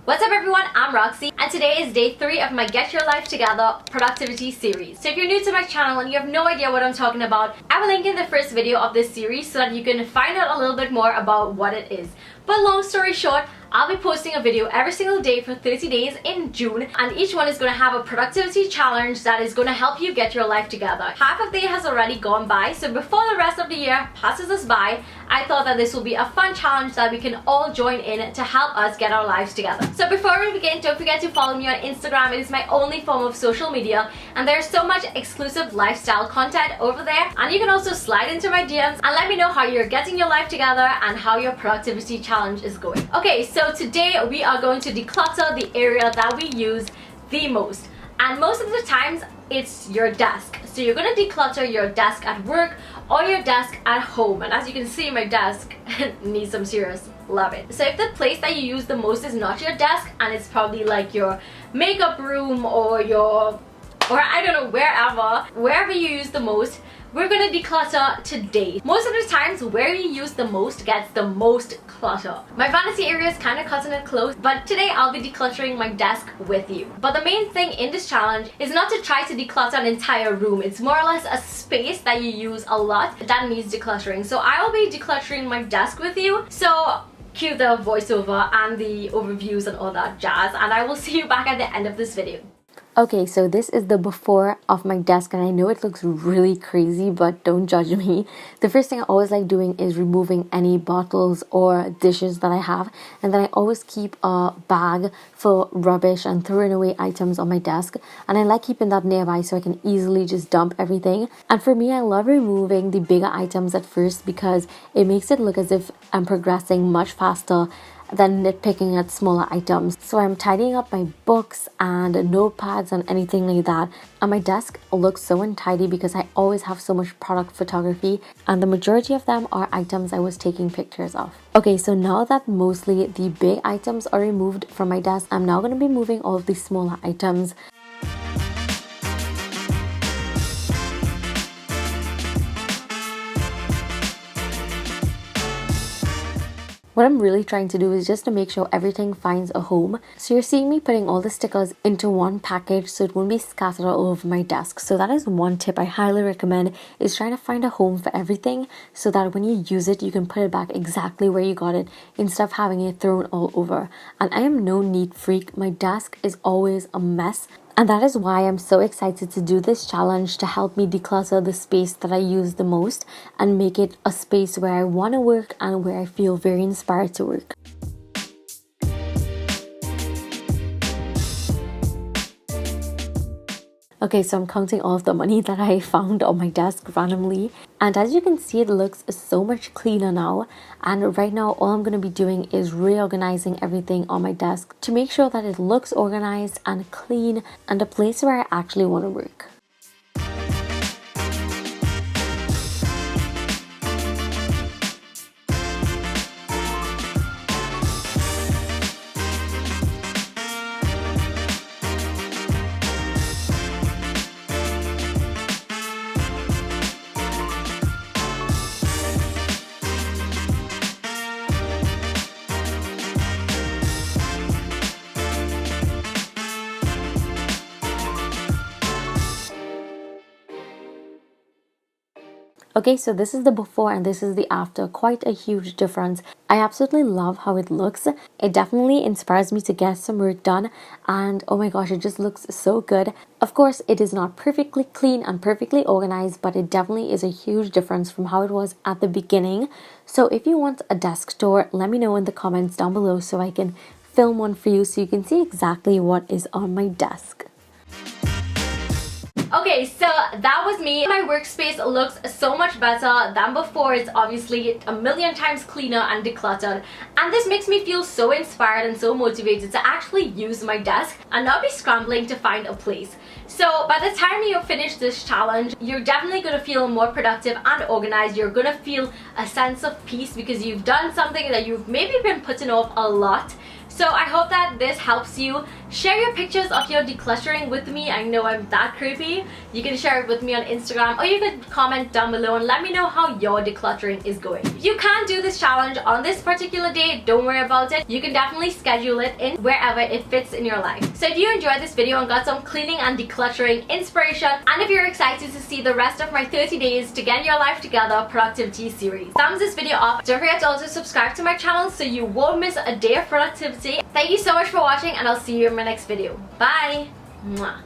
What's up everyone, I'm Roxy and today is day 3 of my Get Your Life Together productivity series. So if you're new to my channel and you have no idea what I'm talking about, I will link in the first video of this series so that you can find out a little bit more about what it is. But long story short, I'll be posting a video every single day for 30 days in June, and each one is going to have a productivity challenge that is going to help you get your life together. Half of the year has already gone by, so before the rest of the year passes us by, I thought that this will be a fun challenge that we can all join in to help us get our lives together. So before we begin, don't forget to follow me on Instagram. It is my only form of social media and there's so much exclusive lifestyle content over there, and you can also slide into my DMs and let me know how you're getting your life together and how your productivity challenge is going. Okay, so today we are going to declutter the area that we use the most, and most of the times it's your desk. So you're going to declutter your desk at work or your desk at home, and as you can see, my desk needs some serious loving. So if the place that you use the most is not your desk and it's probably like your makeup room or I don't know, wherever you use the most, we're gonna declutter today. Most of the times where you use the most gets the most clutter. My vanity area is kind of cutting it close, but today I'll be decluttering my desk with you. But the main thing in this challenge is not to try to declutter an entire room. It's more or less a space that you use a lot that needs decluttering. So I will be decluttering my desk with you. So cue the voiceover and the overviews and all that jazz, and I will see you back at the end of this video. Okay, so this is the before of my desk, and I know it looks really crazy, but don't judge me. The first thing I always like doing is removing any bottles or dishes that I have, and then I always keep a bag for rubbish and throwing away items on my desk, and I like keeping that nearby so I can easily just dump everything. And for me, I love removing the bigger items at first because it makes it look as if I'm progressing much faster than nitpicking at smaller items. So I'm tidying up my books and notepads and anything like that, and my desk looks so untidy because I always have so much product photography, and the majority of them are items I was taking pictures of. Okay, so now that mostly the big items are removed from my desk, I'm now going to be moving all of the smaller items. What I'm really trying to do is just to make sure everything finds a home. So you're seeing me putting all the stickers into one package so it won't be scattered all over my desk. So that is one tip I highly recommend, is trying to find a home for everything so that when you use it, you can put it back exactly where you got it instead of having it thrown all over. And I am no neat freak. My desk is always a mess. And that is why I'm so excited to do this challenge to help me declutter the space that I use the most and make it a space where I want to work and where I feel very inspired to work. Okay, so I'm counting all of the money that I found on my desk randomly, and as you can see, it looks so much cleaner now. And right now all I'm going to be doing is reorganizing everything on my desk to make sure that it looks organized and clean and a place where I actually want to work. Okay, so this is the before and this is the after. Quite a huge difference. I absolutely love how it looks. It definitely inspires me to get some work done, and oh my gosh, it just looks so good. Of course, it is not perfectly clean and perfectly organized, but it definitely is a huge difference from how it was at the beginning. So if you want a desk tour, let me know in the comments down below so I can film one for you so you can see exactly what is on my desk. Okay, so that was me. My workspace looks so much better than before. It's obviously a million times cleaner and decluttered, and this makes me feel so inspired and so motivated to actually use my desk and not be scrambling to find a place. So by the time you finish this challenge, you're definitely going to feel more productive and organized. You're going to feel a sense of peace because you've done something that you've maybe been putting off a lot. So I hope that this helps you. Share your pictures of your decluttering with me. I know I'm that creepy. You can share it with me on Instagram, or you can comment down below and let me know how your decluttering is going. If you can't do this challenge on this particular day, don't worry about it. You can definitely schedule it in wherever it fits in your life. So if you enjoyed this video and got some cleaning and decluttering inspiration, and if you're excited to see the rest of my 30 days to get your life together productivity series, thumbs this video up. Don't forget to also subscribe to my channel so you won't miss a day of productivity. Thank you so much for watching, and I'll see you in my next video. Bye! Mwah.